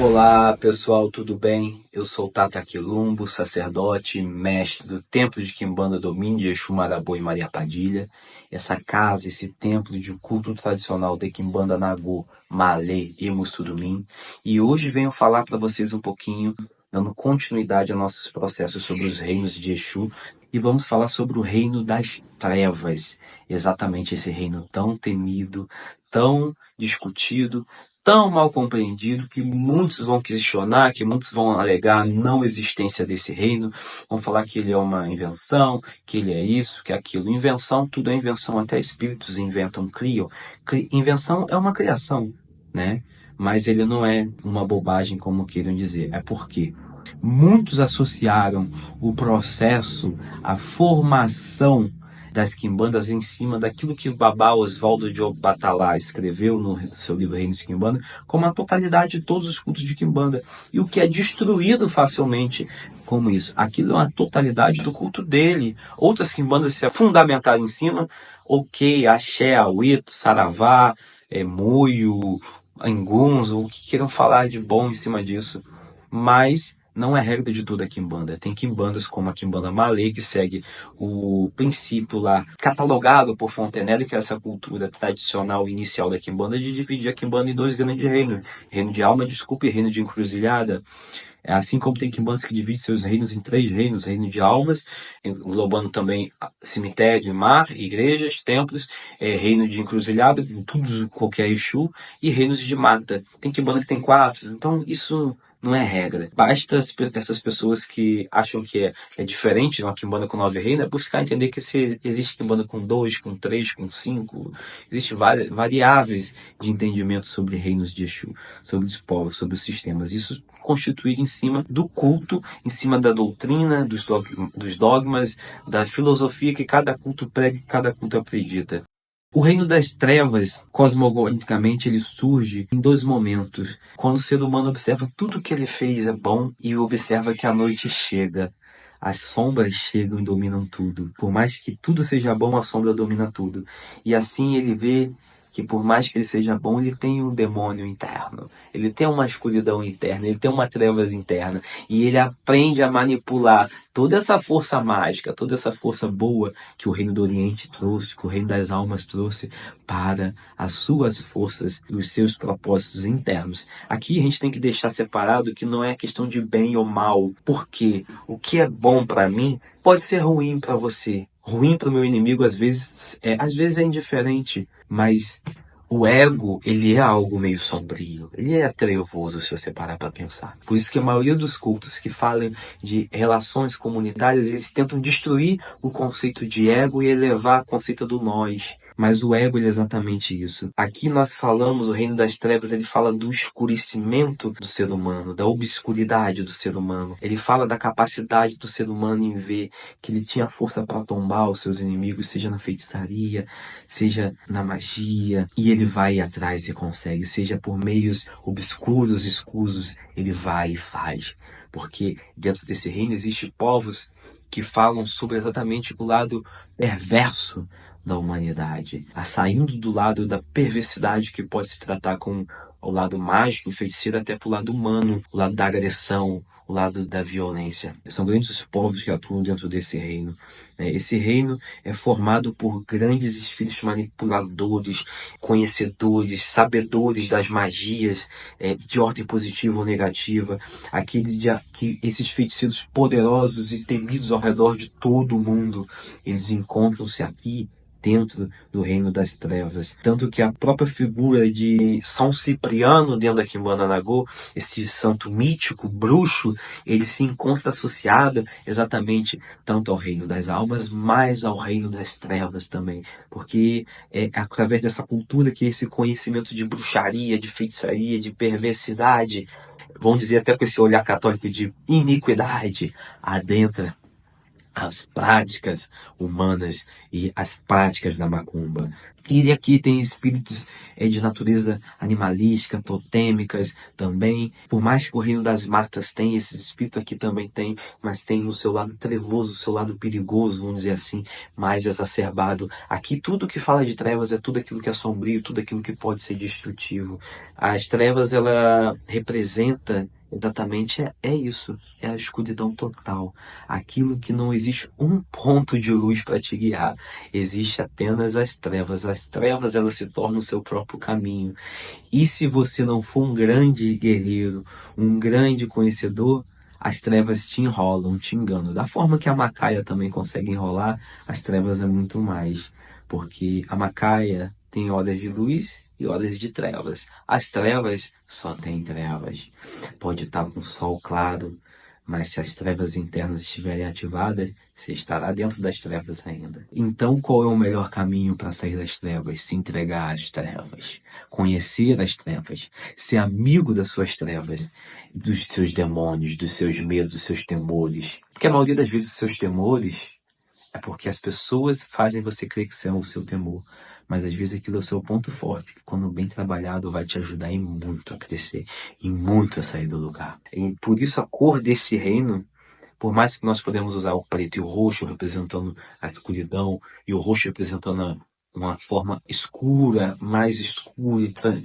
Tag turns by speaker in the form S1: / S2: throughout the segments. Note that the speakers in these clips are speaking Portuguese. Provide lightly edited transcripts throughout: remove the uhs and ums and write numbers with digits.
S1: Olá pessoal, tudo bem? Eu sou Tata Quilumbo, sacerdote e mestre do Templo de Quimbanda do Minho de Exu Marabô e Maria Padilha. Essa casa, esse templo de culto tradicional de Quimbanda Nagô, Malê e Mussurumim. E hoje venho falar para vocês um pouquinho, dando continuidade a nossos processos sobre os reinos de Exu. E vamos falar sobre o reino das trevas. Exatamente esse reino tão temido, tão discutido, tão mal compreendido que muitos vão questionar, que muitos vão alegar a não existência desse reino, vão falar que ele é uma invenção, que ele é isso, que é aquilo. Invenção, tudo é invenção, até espíritos inventam, criam. Invenção é uma criação, né? Mas ele não é uma bobagem como queiram dizer. É porque muitos associaram o processo, a formação das quimbandas em cima daquilo que o Babá Oswaldo de Obatalá escreveu no seu livro Reinos de Quimbanda, como a totalidade de todos os cultos de Quimbanda. E o que é destruído facilmente como isso. Aquilo é uma totalidade do culto dele. Outras quimbandas se fundamentaram em cima, ok, axé, auito, saravá, muio, anguns, ou o que queiram falar de bom em cima disso. Mas não é regra de toda a quimbanda. Tem quimbandas como a quimbanda Malê, que segue o princípio lá catalogado por Fontenelle, que é essa cultura tradicional inicial da quimbanda, de dividir a quimbanda em dois grandes reinos. Reino de alma, desculpa, e reino de encruzilhada. Assim como tem quimbandas que dividem seus reinos em três reinos: reino de almas, englobando também cemitério, mar, igrejas, templos, reino de encruzilhada, tudo qualquer Exu, e reinos de mata. Tem quimbanda que tem quatro, então isso não é regra. Basta essas pessoas que acham que é diferente de uma quimbanda com 9 reinos, é buscar entender que existe quimbanda com 2, com 3, com 5. Existem variáveis de entendimento sobre reinos de Exu, sobre os povos, sobre os sistemas. Isso constituído em cima do culto, em cima da doutrina, dos dogmas, da filosofia que cada culto prega e cada culto acredita. O reino das trevas, cosmogonicamente, ele surge em dois momentos. Quando o ser humano observa tudo que ele fez é bom e observa que a noite chega. As sombras chegam e dominam tudo. Por mais que tudo seja bom, a sombra domina tudo. E assim ele vê que por mais que ele seja bom, ele tem um demônio interno. Ele tem uma escuridão interna, ele tem uma trevas interna. E ele aprende a manipular toda essa força mágica, toda essa força boa que o Reino do Oriente trouxe, que o Reino das Almas trouxe para as suas forças e os seus propósitos internos. Aqui a gente tem que deixar separado que não é questão de bem ou mal, porque o que é bom para mim pode ser ruim para você. Ruim para o meu inimigo às vezes é indiferente, mas o ego, ele é algo meio sombrio, ele é trevoso se você parar para pensar. Por isso que a maioria dos cultos que falam de relações comunitárias, eles tentam destruir o conceito de ego e elevar o conceito do nós. Mas o ego, ele é exatamente isso. Aqui nós falamos, o reino das trevas, ele fala do escurecimento do ser humano, da obscuridade do ser humano. Ele fala da capacidade do ser humano em ver que ele tinha força para tombar os seus inimigos, seja na feitiçaria, seja na magia, e ele vai atrás e consegue, seja por meios obscuros, escusos, ele vai e faz. Porque dentro desse reino existem povos que falam sobre exatamente o lado perverso da humanidade, saindo do lado da perversidade que pode se tratar com o lado mágico e feiticeiro até para o lado humano, o lado da agressão, o lado da violência. São grandes povos que atuam dentro desse reino. Esse reino é formado por grandes espíritos manipuladores, conhecedores, sabedores das magias de ordem positiva ou negativa, que esses feiticeiros poderosos e temidos ao redor de todo o mundo, eles encontram-se aqui dentro do reino das trevas. Tanto que a própria figura de São Cipriano dentro da Quimbanda Nagô, esse santo mítico, bruxo, ele se encontra associado exatamente tanto ao reino das almas, mas ao reino das trevas também. Porque é através dessa cultura que esse conhecimento de bruxaria, de feitiçaria, de perversidade, vamos dizer até com esse olhar católico de iniquidade, adentra as práticas humanas e as práticas da macumba. E aqui tem espíritos de natureza animalística, totêmicas também. Por mais que o reino das matas tenha, esses espíritos aqui também tem, mas tem o seu lado trevoso, o seu lado perigoso, vamos dizer assim, mais exacerbado. Aqui tudo que fala de trevas é tudo aquilo que é sombrio, tudo aquilo que pode ser destrutivo. As trevas, ela representa exatamente é isso, é a escuridão total. Aquilo que não existe um ponto de luz para te guiar. Existe apenas as trevas. As trevas, elas se tornam o seu próprio caminho. E se você não for um grande guerreiro, um grande conhecedor, as trevas te enrolam, te enganam. Da forma que a Macaia também consegue enrolar, as trevas é muito mais. Porque a Macaia tem horas de luz e horas de trevas. As trevas só tem trevas. Pode estar com o sol claro, mas se as trevas internas estiverem ativadas, você estará dentro das trevas ainda. Então, qual é o melhor caminho para sair das trevas? Se entregar às trevas. Conhecer as trevas. Ser amigo das suas trevas. Dos seus demônios, dos seus medos, dos seus temores. Porque a maioria das vezes os seus temores é porque as pessoas fazem você crer que são o seu temor. Mas às vezes aquilo é o seu ponto forte, que quando bem trabalhado vai te ajudar em muito a crescer, em muito a sair do lugar. E por isso a cor desse reino, por mais que nós podemos usar o preto e o roxo representando a escuridão, e o roxo representando uma forma escura, mais escura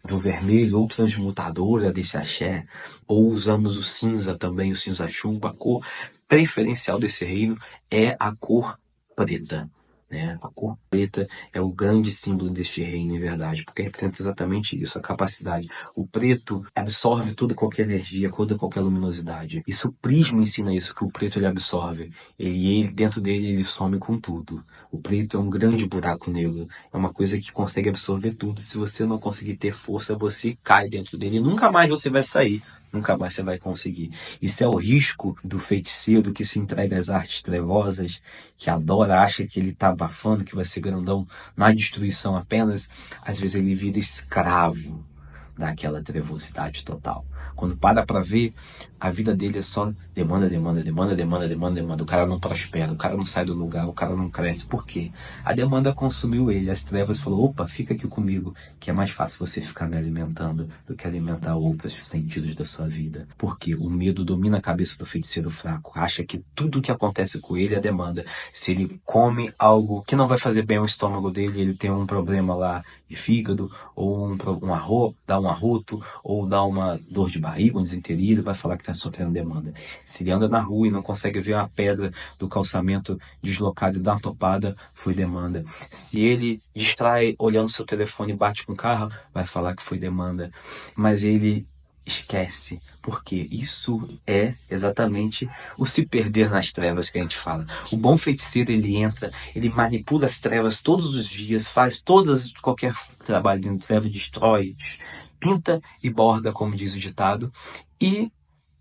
S1: do vermelho, ou transmutadora desse axé, ou usamos o cinza também, o cinza chumbo, a cor preferencial desse reino é a cor preta. Né? A cor preta é o grande símbolo deste reino, em verdade, porque representa exatamente isso, a capacidade. O preto absorve toda qualquer energia, toda qualquer luminosidade. Isso o prisma ensina isso, que o preto ele absorve. Ele dentro dele ele some com tudo. O preto é um grande buraco negro, é uma coisa que consegue absorver tudo. Se você não conseguir ter força, você cai dentro dele e nunca mais você vai sair. Nunca mais você vai conseguir. Isso é o risco do feiticeiro que se entrega às artes trevosas, que adora, acha que ele está abafando, que vai ser grandão na destruição apenas. Às vezes ele vira escravo daquela trevosidade total. Quando para ver, a vida dele é só demanda, demanda, demanda, demanda, demanda, demanda. O cara não prospera, o cara não sai do lugar, o cara não cresce. Por quê? A demanda consumiu ele. As trevas falou, opa, fica aqui comigo, que é mais fácil você ficar me alimentando do que alimentar outros sentidos da sua vida. Porque o medo domina a cabeça do feiticeiro fraco. Acha que tudo o que acontece com ele é demanda. Se ele come algo que não vai fazer bem ao estômago dele, ele tem um problema lá de fígado, ou dá um arroto, ou dá uma dor de barriga, um desinteria, vai falar que está sofrendo demanda. Se ele anda na rua e não consegue ver a pedra do calçamento deslocada e dá uma topada, foi demanda. Se ele distrai olhando seu telefone e bate com o carro, vai falar que foi demanda. Mas ele esquece, porque isso é exatamente o se perder nas trevas que a gente fala. O bom feiticeiro, ele entra, ele manipula as trevas todos os dias, faz qualquer trabalho de treva, destrói, pinta e borda, como diz o ditado, e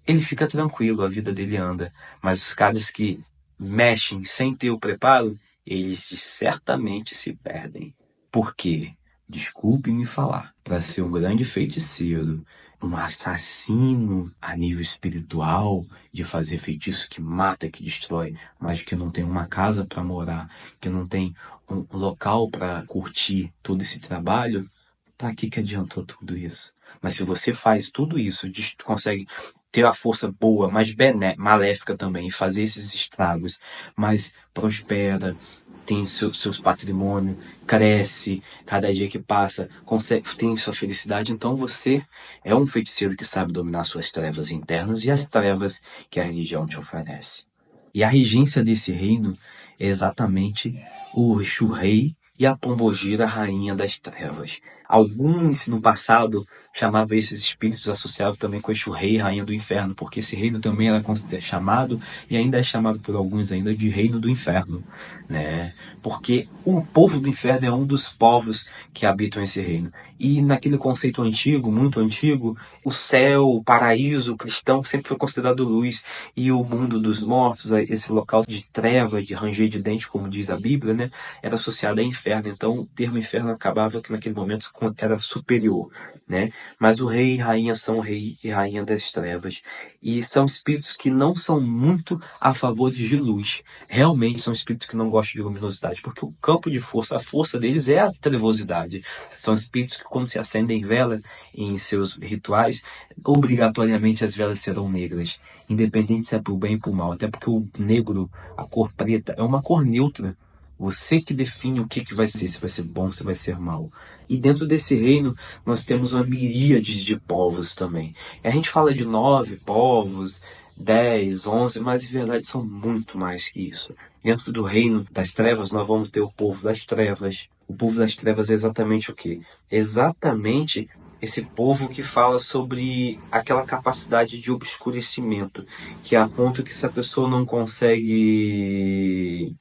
S1: ele fica tranquilo, a vida dele anda. Mas os caras que mexem sem ter o preparo, eles certamente se perdem. Por quê? Desculpe me falar, para ser um grande feiticeiro, um assassino a nível espiritual, de fazer feitiço que mata, que destrói, mas que não tem uma casa para morar, que não tem um local para curtir todo esse trabalho, para que adiantou tudo isso? Mas se você faz tudo isso, consegue ter a força boa, mas maléfica também, fazer esses estragos, mas prospera, tem seus patrimônios, cresce, cada dia que passa, tem sua felicidade, então você é um feiticeiro que sabe dominar suas trevas internas e as trevas que a religião te oferece. E a regência desse reino é exatamente o Exu Rei e a Pombogira, rainha das trevas. Alguns no passado chamavam esses espíritos associados também com Exu Rei, rainha do inferno, porque esse reino também era chamado, e ainda é chamado por alguns ainda, de reino do inferno, né? Porque o povo do inferno é um dos povos que habitam esse reino. E naquele conceito antigo, muito antigo, o céu, o paraíso cristão sempre foi considerado luz, e o mundo dos mortos, esse local de treva, de ranger de dente, como diz a Bíblia, né, era associado a inferno. Então o termo inferno acabava que naquele momento era superior, né? Mas o rei e rainha são o rei e rainha das trevas. E são espíritos que não são muito a favor de luz. Realmente são espíritos que não gostam de luminosidade, porque o campo de força, a força deles é a trevosidade. São espíritos que, quando se acendem vela em seus rituais, obrigatoriamente as velas serão negras, independente se é por bem ou por mal. Até porque o negro, a cor preta, é uma cor neutra. Você que define o que vai ser, se vai ser bom, se vai ser mal. E dentro desse reino, nós temos uma miríade de povos também. E a gente fala de 9 povos, 10, 11, mas em verdade são muito mais que isso. Dentro do reino das trevas, nós vamos ter o povo das trevas. O povo das trevas é exatamente o quê? Exatamente esse povo que fala sobre aquela capacidade de obscurecimento, que é a ponto que se a pessoa não consegue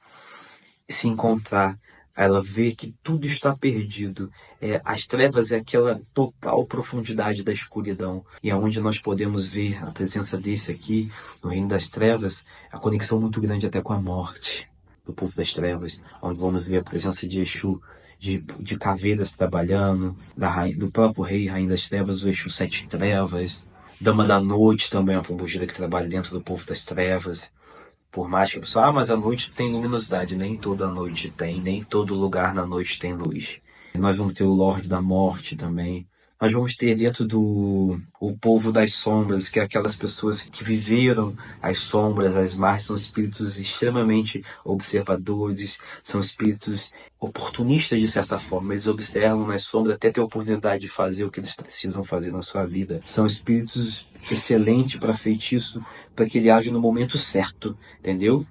S1: se encontrar, ela vê que tudo está perdido. As trevas é aquela total profundidade da escuridão. E é onde nós podemos ver a presença desse aqui, no reino das trevas, a conexão muito grande até com a morte do povo das trevas, onde vamos ver a presença de Exu, de caveiras trabalhando, do próprio rei e rainha das trevas, o Exu Sete Trevas, Dama da Noite também, a pombogira que trabalha dentro do povo das trevas. Por mais que a pessoa, mas a noite tem luminosidade. Nem toda noite tem, nem todo lugar na noite tem luz. E nós vamos ter o Lorde da Morte também. Nós vamos ter dentro o povo das sombras, que é aquelas pessoas que viveram as sombras, as margens, são espíritos extremamente observadores, são espíritos oportunistas de certa forma. Eles observam nas sombras até ter a oportunidade de fazer o que eles precisam fazer na sua vida. São espíritos excelentes para feitiço, para que ele age no momento certo, entendeu?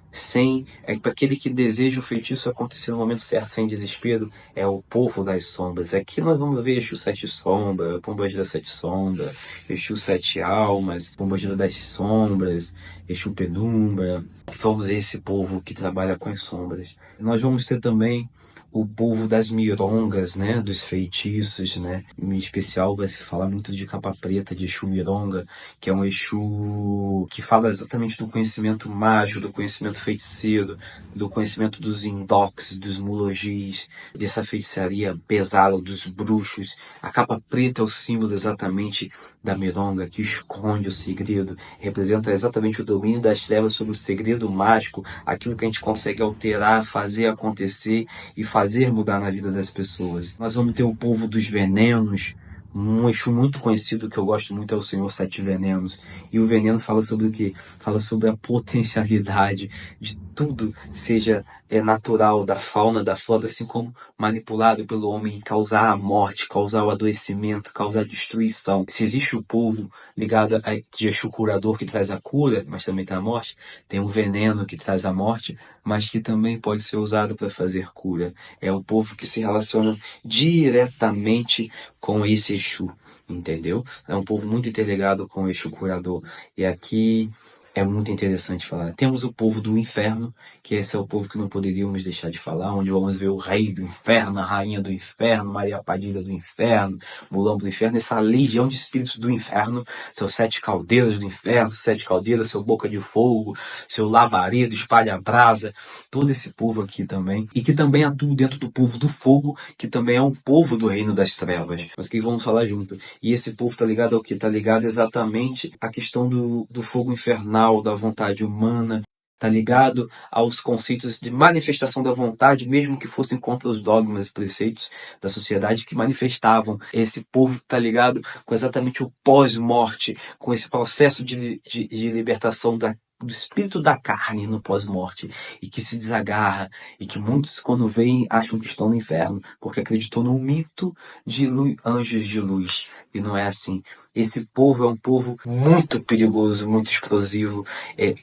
S1: Para aquele que deseja o feitiço acontecer no momento certo, sem desespero, é o povo das sombras. Aqui nós vamos ver Exu Sete Sombras, Pombogira Sete Sombras, Exu Sete Almas, Pombogira das Sombras, Exu Penumbra. Vamos ver esse povo que trabalha com as sombras. Nós vamos ter também o povo das mirongas, né, dos feitiços, né, em especial vai se falar muito de capa preta, de Exu Mironga, que é um Exu que fala exatamente do conhecimento mágico, do conhecimento feiticeiro, do conhecimento dos indocs, dos mulogis, dessa feitiçaria pesada, dos bruxos. A capa preta é o símbolo exatamente da mironga, que esconde o segredo, representa exatamente o domínio das trevas sobre o segredo mágico, aquilo que a gente consegue alterar, fazer acontecer e fazer mudar na vida das pessoas. Nós vamos ter o povo dos venenos, um Exu muito conhecido que eu gosto muito é o Senhor Sete Venenos. E o veneno fala sobre o quê? Fala sobre a potencialidade de tudo seja natural, da fauna, da flora, assim como manipulado pelo homem, causar a morte, causar o adoecimento, causar a destruição. Se existe o povo ligado a Exu curador que traz a cura, mas também tem a morte, tem o veneno que traz a morte, mas que também pode ser usado para fazer cura. É o povo que se relaciona diretamente com esse Exu, entendeu? É um povo muito interligado com o Exu curador. E aqui é muito interessante falar. Temos o povo do inferno, que esse é o povo que não poderíamos deixar de falar, onde vamos ver o rei do inferno, a rainha do inferno, Maria Padilha do inferno, Mulambo do inferno, essa legião de espíritos do inferno, seus 7 caldeiras do inferno, 7 caldeiras, seu boca de fogo, seu labaredo, espalha-brasa, todo esse povo aqui também, e que também atua dentro do povo do fogo, que também é um povo do reino das trevas, mas que vamos falar junto. E esse povo tá ligado ao que? Tá ligado exatamente à questão do fogo infernal, da vontade humana, tá ligado aos conceitos de manifestação da vontade, mesmo que fossem contra os dogmas e preceitos da sociedade que manifestavam. Esse povo tá ligado com exatamente o pós-morte, com esse processo de libertação do espírito da carne no pós-morte, e que se desagarra, e que muitos quando veem acham que estão no inferno, porque acreditou no mito de anjos de luz, e não é assim. Esse povo é um povo muito perigoso, muito explosivo,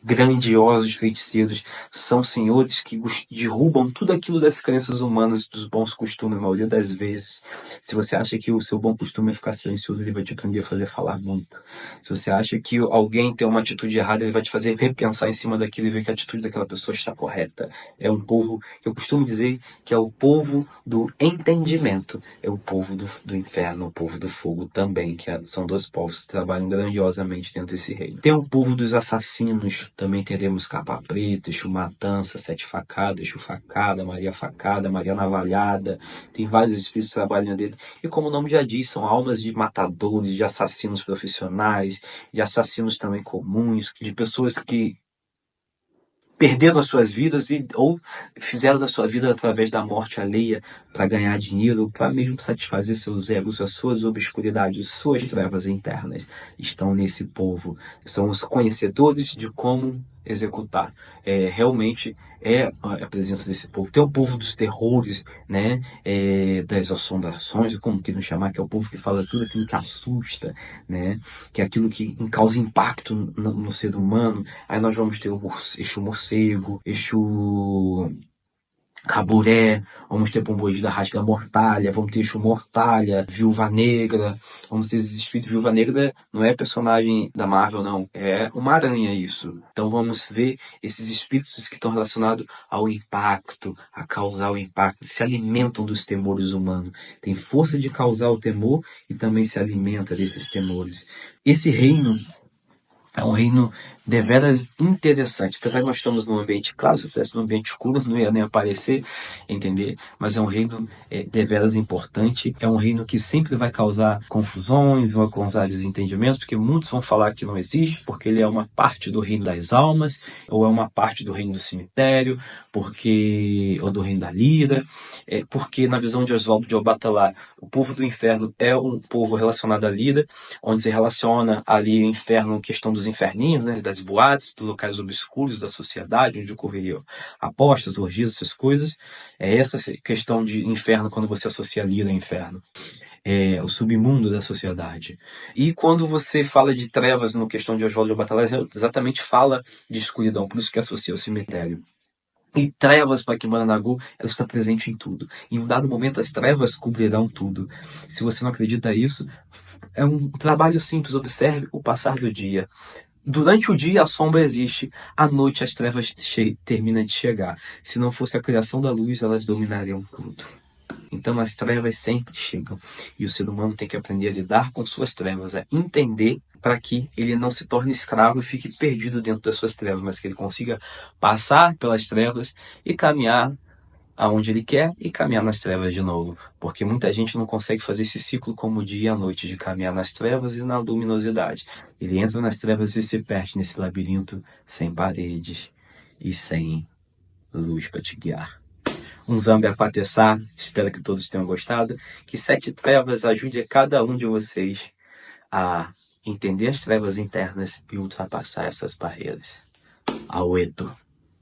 S1: grandiosos feiticeiros, são senhores que derrubam tudo aquilo das crenças humanas, dos bons costumes, a maioria das vezes. Se você acha que o seu bom costume é ficar silencioso, ele vai te aprender a fazer falar muito. Se você acha que alguém tem uma atitude errada, ele vai te fazer repensar em cima daquilo e ver que a atitude daquela pessoa está correta. É um povo, eu costumo dizer que é o povo do entendimento, é o povo do inferno, o povo do fogo também, são duas os povos que trabalham grandiosamente dentro desse reino. Tem o povo dos assassinos, também teremos Capa Preta, Exu Matança, Sete Facadas, Exu Facada, Maria Navalhada, tem vários espíritos que trabalham dentro. E como o nome já diz, são almas de matadores, de assassinos profissionais, de assassinos também comuns, de pessoas que perderam as suas vidas ou fizeram da sua vida através da morte alheia para ganhar dinheiro, para mesmo satisfazer seus egos, as suas obscuridades, suas trevas internas. Estão nesse povo. São os conhecedores de como executar. Realmente é a presença desse povo. Tem o povo dos terrores, né? Das assombrações, como que nos chamar, que é o povo que fala tudo aquilo que assusta, né? Que é aquilo que causa impacto no ser humano. Aí nós vamos ter o Exu Morcego, Exu Caburé, vamos ter Pombogi da Rasga Mortalha, vamos ter Exu Mortalha, Viúva Negra, vamos ter esses espíritos. Viúva Negra não é personagem da Marvel, não, é uma aranha isso. Então vamos ver esses espíritos que estão relacionados ao impacto, a causar o impacto, se alimentam dos temores humanos. Tem força de causar o temor e também se alimenta desses temores. Esse reino é um reino deveras interessante. Apesar que nós estamos num ambiente claro, se eu estivesse num ambiente escuro, não ia nem aparecer, entender? Mas é um reino deveras importante. É um reino que sempre vai causar confusões, vai causar desentendimentos, porque muitos vão falar que não existe, porque ele é uma parte do reino das almas, ou é uma parte do reino do cemitério, ou do reino da lira, porque na visão de Oswaldo de Obatalá, o povo do inferno é um povo relacionado à lira, onde se relaciona ali o inferno, questão dos inferninhos, né, das boates, dos locais obscuros da sociedade, onde ocorreriam apostas, orgias, essas coisas. É essa questão de inferno, quando você associa a lira ao inferno. O submundo da sociedade. E quando você fala de trevas no questão de Oswaldo de Obatalá, exatamente fala de escuridão, por isso que associa ao cemitério. E trevas para Quimbanda-Nagô, ela está presente em tudo. Em um dado momento, as trevas cobrirão tudo. Se você não acredita nisso, é um trabalho simples. Observe o passar do dia. Durante o dia, a sombra existe. À noite, as trevas terminam de chegar. Se não fosse a criação da luz, elas dominariam tudo. Então, as trevas sempre chegam. E o ser humano tem que aprender a lidar com suas trevas, a entender para que ele não se torne escravo e fique perdido dentro das suas trevas, mas que ele consiga passar pelas trevas e caminhar aonde ele quer e caminhar nas trevas de novo. Porque muita gente não consegue fazer esse ciclo como o dia e a noite, de caminhar nas trevas e na luminosidade. Ele entra nas trevas e se perde nesse labirinto sem paredes e sem luz para te guiar. Um Zambi Apatessá, espero que todos tenham gostado. Que Sete Trevas ajude a cada um de vocês a entender as trevas internas e ultrapassar essas barreiras. Aueto.